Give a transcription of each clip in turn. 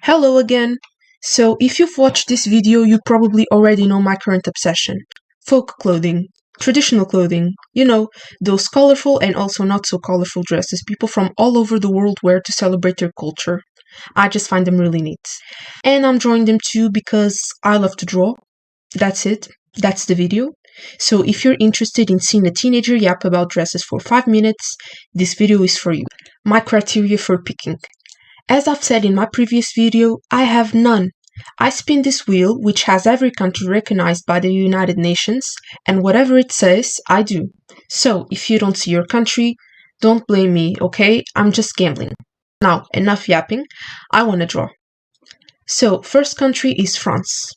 Hello again! So, if you've watched this video, you probably already know my current obsession. Folk clothing. Traditional clothing. Those colorful and also not so colorful dresses people from all over the world wear to celebrate their culture. I just find them really neat. And I'm drawing them too because I love to draw. That's it. That's the video. So if you're interested in seeing a teenager yap about dresses for 5 minutes, this video is for you. My criteria for picking. As I've said in my previous video, I have none. I spin this wheel, which has every country recognized by the United Nations, and whatever it says, I do. So, if you don't see your country, don't blame me, okay? I'm just gambling. Now, enough yapping. I want to draw. So, first country is France.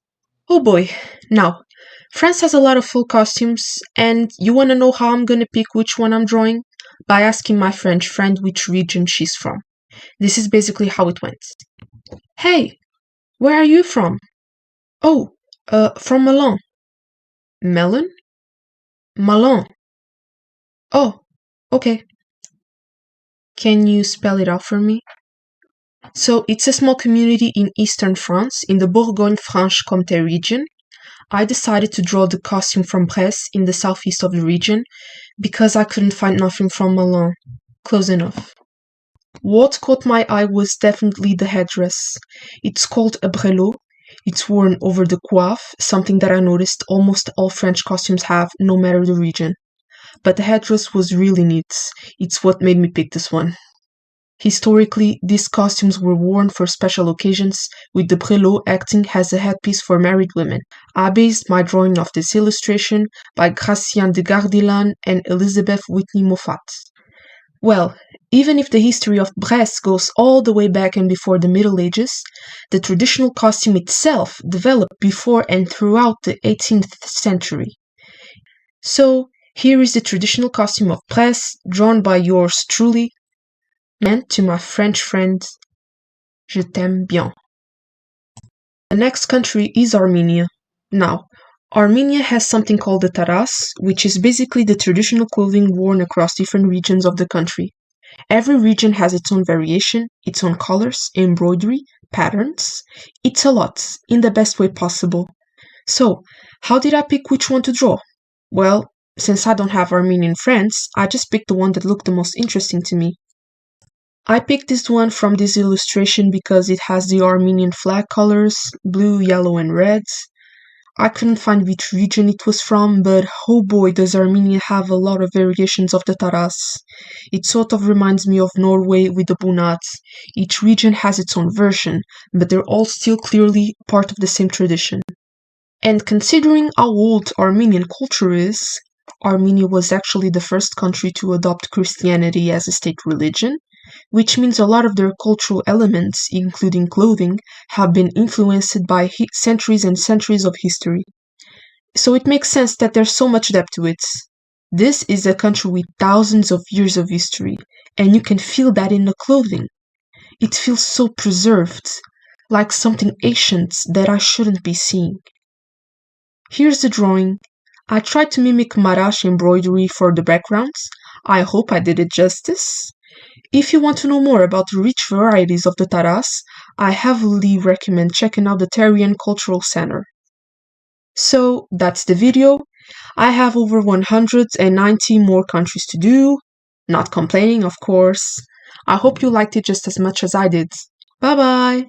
Oh boy. Now, France has a lot of full costumes, and you want to know how I'm going to pick which one I'm drawing? By asking my French friend which region she's from. This is basically how it went. Hey, where are you from? Oh, from Milan. Melon? Milan. Oh, okay. Can you spell it out for me? So, it's a small community in eastern France, in the Bourgogne-Franche-Comté region. I decided to draw the costume from Brest in the southeast of the region because I couldn't find nothing from Milan. Close enough. What caught my eye was definitely the headdress. It's called a brelot. It's worn over the coiffe, something that I noticed almost all French costumes have, no matter the region. But the headdress was really neat. It's what made me pick this one. Historically, these costumes were worn for special occasions, with the brelot acting as a headpiece for married women. I based my drawing off this illustration by Gratien de Gardillan and Elizabeth Whitney Moffat. Well, even if the history of Brest goes all the way back and before the Middle Ages, the traditional costume itself developed before and throughout the 18th century. So, here is the traditional costume of Brest, drawn by yours truly, and to my French friend, je t'aime bien. The next country is Armenia. Now, Armenia has something called the taras, which is basically the traditional clothing worn across different regions of the country. Every region has its own variation, its own colors, embroidery, patterns. It's a lot, in the best way possible. So, how did I pick which one to draw? Well, since I don't have Armenian friends, I just picked the one that looked the most interesting to me. I picked this one from this illustration because it has the Armenian flag colors, blue, yellow, and red. I couldn't find which region it was from, but oh boy does Armenia have a lot of variations of the taras. It sort of reminds me of Norway with the bunad. Each region has its own version, but they're all still clearly part of the same tradition. And considering how old Armenian culture is, Armenia was actually the first country to adopt Christianity as a state religion, which means a lot of their cultural elements, including clothing, have been influenced by centuries and centuries of history. So it makes sense that there's so much depth to it. This is a country with thousands of years of history, and you can feel that in the clothing. It feels so preserved, like something ancient that I shouldn't be seeing. Here's the drawing. I tried to mimic Marash embroidery for the backgrounds. I hope I did it justice. If you want to know more about the rich varieties of the taras, I heavily recommend checking out the Tarian Cultural Center. So, that's the video. I have over 190 more countries to do. Not complaining, of course. I hope you liked it just as much as I did. Bye bye!